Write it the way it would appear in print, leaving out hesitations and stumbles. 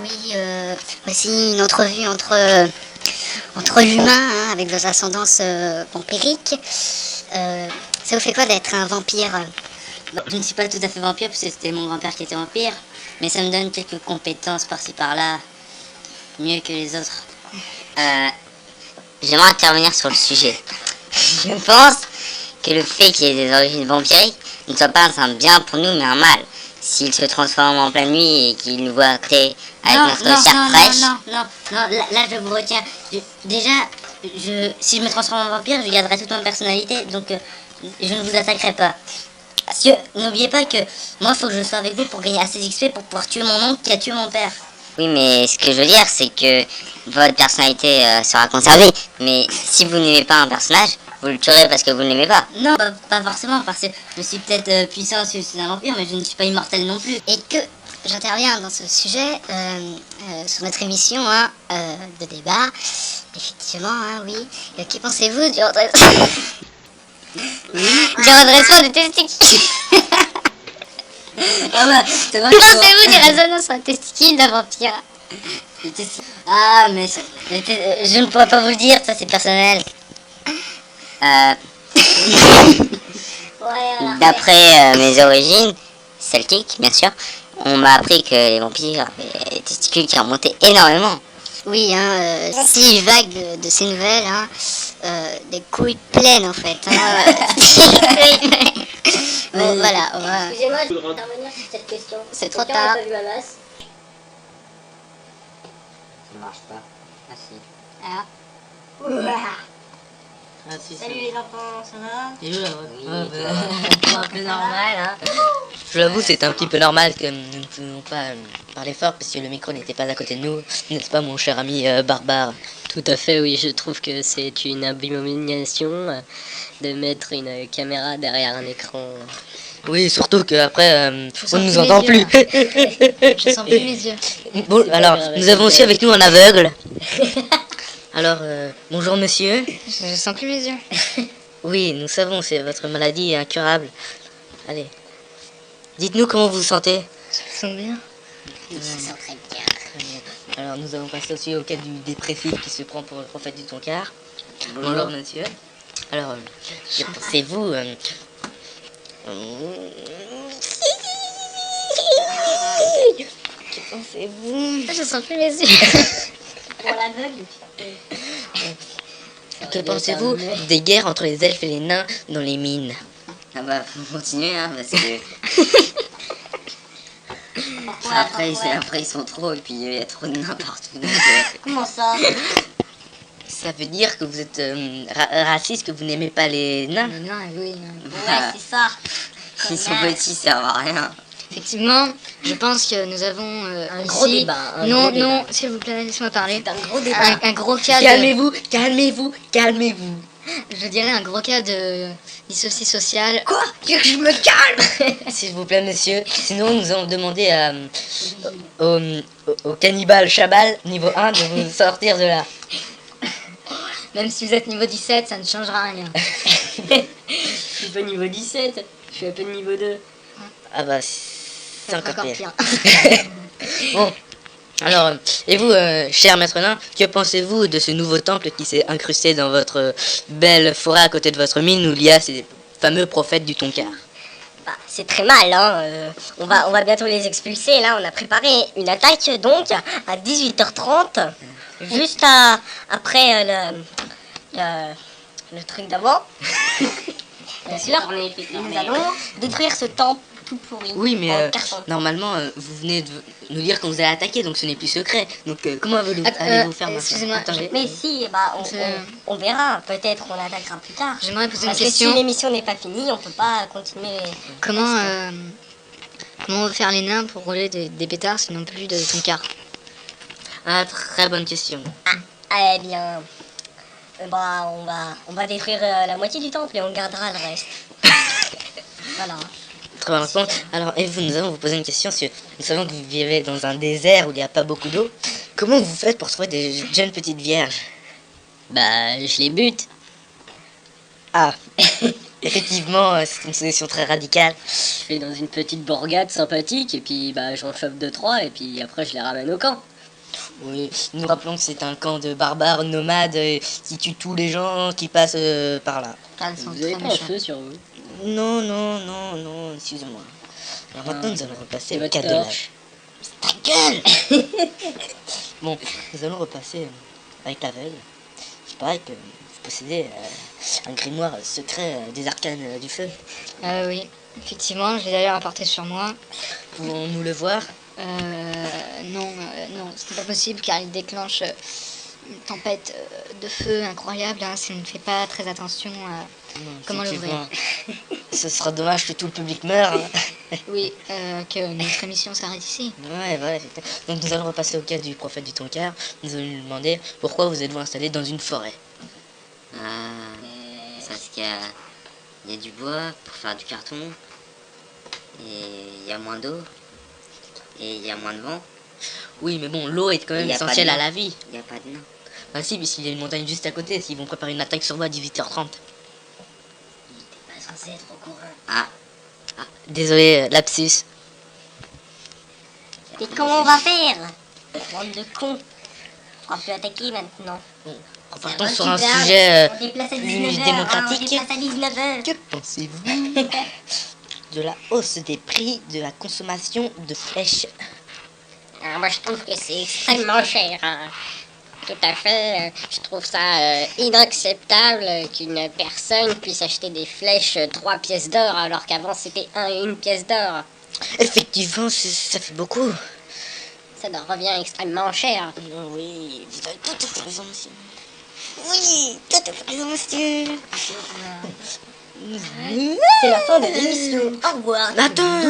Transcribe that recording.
Oui, voici une entrevue entre l'humain, hein, avec vos ascendances vampiriques. Ça vous fait quoi d'être un vampire? Je ne suis pas tout à fait vampire parce que c'était mon grand-père qui était vampire, mais ça me donne quelques compétences par-ci par-là, mieux que les autres. J'aimerais intervenir sur le sujet. Je pense que le fait qu'il ait des origines vampiriques ne soit pas un bien pour nous, mais un mal. S'il se transforme en pleine nuit et qu'il nous voit côté avec notre chair fraîche... Non, là je vous retiens. Si je me transforme en vampire, je garderai toute ma personnalité, donc je ne vous attaquerai pas. Parce que n'oubliez pas que moi, il faut que je sois avec vous pour gagner assez d'XP pour pouvoir tuer mon oncle qui a tué mon père. Oui, mais ce que je veux dire, c'est que votre personnalité sera conservée. Mais si vous n'aimez pas un personnage, vous le tuerez parce que vous ne l'aimez pas. Non, pas forcément, parce que je suis peut-être puissant parce que je suis un vampire, mais je ne suis pas immortel non plus. Et que j'interviens dans ce sujet sur notre émission de débat. Effectivement, oui. Que pensez-vous du redressement des testicules? Que pensez-vous du résonance sur les testicules d'un vampire? Ah, mais je ne pourrais pas vous le dire, ça c'est personnel. D'après mes origines, celtiques bien sûr, on m'a appris que les vampires avaient des testicules qui remontaient énormément. Oui, si vague de ces nouvelles, des couilles pleines en fait. Bon, voilà, on va... Excusez-moi, je peux intervenir sur cette question. C'est trop tard. Ça marche pas. Ah si. Ah, si, Salut les enfants, ça va? Et là, C'est un peu normal, hein. je l'avoue, c'est un petit peu normal que nous ne pouvions pas parler fort parce que le micro n'était pas à côté de nous, n'est-ce pas, mon cher ami Barbare? Tout à fait, oui, je trouve que c'est une abomination de mettre une caméra derrière un écran. Oui, surtout qu'après, on ne nous entend plus. Je sens plus mes yeux. Bon, alors, nous avons aussi avec nous un aveugle. Alors, bonjour monsieur. Je sens plus mes yeux. Oui, nous savons, c'est votre maladie incurable. Allez, dites-nous comment vous vous sentez. Je me sens bien. Je me sens très bien. Très bien. Alors, nous allons passer aussi au cas du dépressif qui se prend pour le prophète du Toncar. Bonjour monsieur. Alors, que pensez-vous Que pensez-vous Je sens plus mes yeux. Pour l'aveugle. Que pensez-vous des guerres entre les elfes et les nains dans les mines? Ah bah, faut continuer, hein, parce que... Après, ils sont trop, et puis il y a trop de nains partout. Donc, Comment ça? Ça veut dire que vous êtes raciste, que vous n'aimez pas les nains? Non, oui. bah, C'est ça. ils sont petits, ça servent à rien. Effectivement, je pense que nous avons Un gros débat. Non, s'il vous plaît, laissez-moi parler. C'est un gros débat. Un gros cas de... Calmez-vous. Je dirais un gros cas de dissocié social. Quoi? Tu veux que je me calme? S'il vous plaît, monsieur. Sinon, nous allons demander au cannibale Chabal, niveau 1, de vous sortir de là. Même si vous êtes niveau 17, ça ne changera rien. Je suis pas niveau 17, je suis à peine niveau 2. Ah bah, c'est encore pire. pire. Bon, alors, et vous, cher maître nain, que pensez-vous de ce nouveau temple qui s'est incrusté dans votre belle forêt à côté de votre mine où il y a ces fameux prophètes du Toncar? Bah, c'est très mal, hein. On va bientôt les expulser. Là, on a préparé une attaque donc à 18h30, juste après le truc d'avant. Bien sûr, nous allons détruire ce temple tout pourri. Oui, mais en carton. normalement, vous venez de nous dire qu'on vous allait attaquer, donc ce n'est plus secret. Donc, comment allez-vous faire maintenant? Excusez-moi, Attendez. Mais si, on verra. Peut-être on attaquera plus tard. J'aimerais poser une Parce que question. si l'émission n'est pas finie, on peut pas continuer. Comment on va faire les nains pour rouler des pétards sinon plus de ton quart? Ah, très bonne question. Eh bien, on va détruire la moitié du temple et on gardera le reste. Voilà. Très bonne réponse. Alors, et vous, nous allons vous poser une question, parce que nous savons que vous vivez dans un désert où il n'y a pas beaucoup d'eau. Comment vous faites pour trouver des jeunes petites vierges? Bah, je les bute. Ah, Effectivement, c'est une solution très radicale. Je vais dans une petite bourgade sympathique et puis bah j'en chope 2-3 et puis après je les ramène au camp. Oui, nous rappelons que c'est un camp de barbares nomades qui tuent tous les gens qui passent par là. Ah, ils sont Vous avez très pas un méchants. feu sur vous? Non, excusez-moi. Alors maintenant, nous allons repasser Et au votre cadre de la... torche? Ta gueule. Bon, nous allons repasser avec l'aveugle. Il paraît que vous possédez un grimoire secret des arcanes du feu. Oui, effectivement, je l'ai d'ailleurs apporté sur moi. Pouvons-nous le voir? Non, ce n'est pas possible car il déclenche une tempête de feu incroyable hein, si on ne fait pas très attention à comment l'ouvrir. Effectivement. Ce sera dommage que tout le public meure. Hein. Oui, que notre émission s'arrête ici. Ouais, voilà. Donc nous allons repasser au cas du prophète du Tonkarre. Nous allons lui demander pourquoi vous êtes-vous installé dans une forêt. Ah, c'est parce il y a du bois pour faire du carton. Et il y a moins d'eau. Et il y a moins de vent. Oui, mais bon, l'eau est quand même Il y a pas essentielle de à nain. la vie. Il n'y a pas de nain. Bah si, puisqu'il y a une montagne juste à côté, s'ils vont préparer une attaque sur vous à 18h30. Pas censé être au courant. Ah, Désolé, lapsus. Et comment on va faire? Bande de cons. On peut attaquer maintenant. Repartons sur un sujet On déplace à plus 19h. On démocratique. déplace à 19h. Que pensez-vous de la hausse des prix de la consommation de flèches? Moi, je trouve que c'est extrêmement cher. Hein. Tout à fait. Je trouve ça inacceptable qu'une personne puisse acheter des flèches 3 pièces d'or alors qu'avant c'était 1 pièce d'or. Effectivement, ça fait beaucoup. Ça leur revient extrêmement cher. Oui, vous avez tout à fait raison, monsieur. Oui, tout à fait raison, monsieur. C'est la fin de l'émission. Au revoir. Attends.